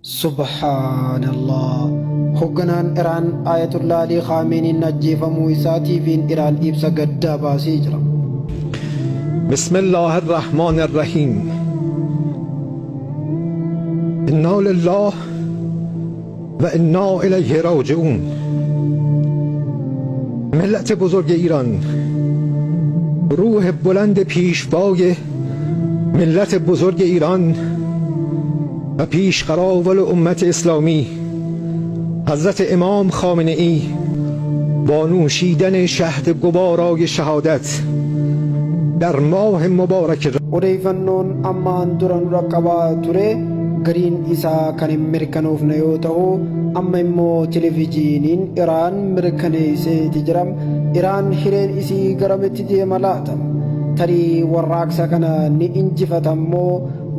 Subhanallah. Hoogganaan Iraan Ayatollah Ali Khameneiin ajjeefamuu isaatiifiin Iraan ibsa gaddaa baasee jira. Bismillahir Rahmanir Rahim. Inna lillahi ve inna ileyhi raciun. ملت بزرگ ایران، روح بلند پیشوای ملت بزرگ ایران و پیشقراول امت اسلامی حضرت امام خامنه ای با نوشیدن شهد گوارای شهادت در ماه مبارک odeeffannoon ammaan duran rakkabaa ture gariin isaa kan hin mirkanoofne yoo ta'u amma immoo televiziiniin Iraan mirkaneesseeti jira. Iraan hireen isii garamitti deema laata? Tarii warraaqsa kana ni injifatammoo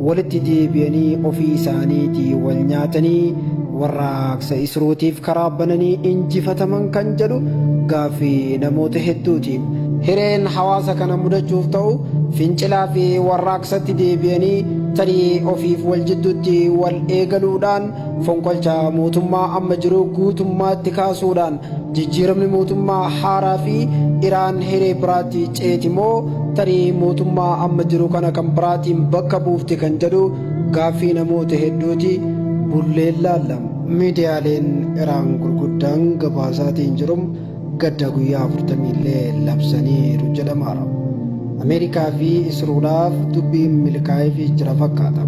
walitti deebi'anii ofii isaaniitii wal nyaatanii warraaqsa Isruutiif karaa bananii injifataman kan jedhu gaaffii namoota hedduutiin. Hireen hawaasa kana mudachuuf ta'u fincilaa fi warraaqsatti deebi'anii tarii ofiif wal jidduutti wal eegaluudhaan fonqolcha mootummaa amma jiru guutummaatti kaasuudhaan jijjiiramni mootummaa haaraa fi Iraan hiree biraatti ceetimoo tarii mootummaa amma jiru kana kan biraatiin bakka buufti kan jedhu gaaffii namoota hedduuti bulleen laallama. Miidiyaaleen Iraan gurguddaan gabaasaatiin jirum gadda guyyaa 40 illee labsaniiru jedhamaara. Ameerikaa fi Isruudhaaf dubbiin milkaa'ee jira fakkaata.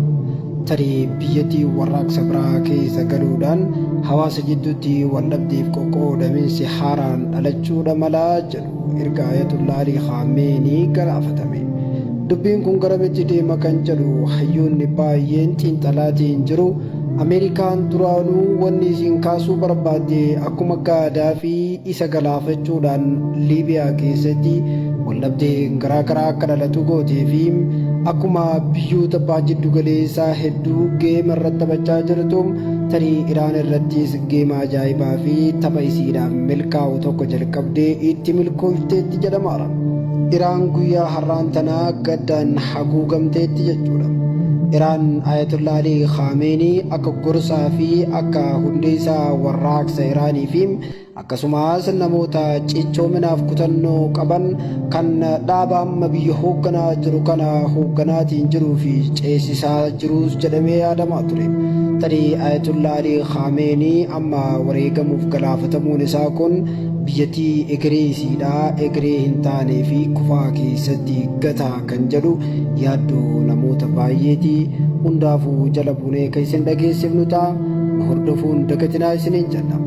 Tarii biyyattii warraaqsa biraa keessa galuudhaan hawaasa jidduutti waldhabdeef qoqqoodamiinsi haaraan dhalachuudha malaa jedhu erga Ayatollah Ali Khamenei galaafatame. Dubbiin kun garamitti deema kan jedhu hayyoonni baay'een xiinxalaatiin jiru. Ameerikaan duraanuu wanni isiin kaasuu barbaadde akkuma gaadaa fi isa galaafachuudhaan Liibiyaa keessatti waldhabdeen garaagaraa akka dhalatu gootee fi akkuma biyyoota baajiddu galeessaa hedduu geema irratti taphachaa jirtu tarii Iraan irrattis geema ajaa'ibaa fi tapha isiidhaaf milkaa'u tokko jalqabdee itti milkoofteetti jedhamaara. Iraan guyyaa har'aan tanaa gaddaan haguugamteetti jechuudha. Iraan Ayatollah Ali Khamenei akka gorsaa fi akka hundeessaa warraaqsa Iraanii fi akkasumas namoota cichoominaaf kutannoo qaban kan dhaaba amma biyya hoogganaa jiru kana hoogganaatiin jiruu fi ceesisaa jirus jedhamee yaadamaa ture. Tarii Ayatollah Ali Khamenei amma wareegamuuf galaafatamuun isaa kun biyyattii egeree isiidhaa egeree hin taanee fi kufaa keessatti gataa kan jedhu yaaddoo namoota baay'eeti. Hundaafuu jala buunee kan isin dhageessifnu ta'a. Hordofuun dagatinaa isiniin jenna.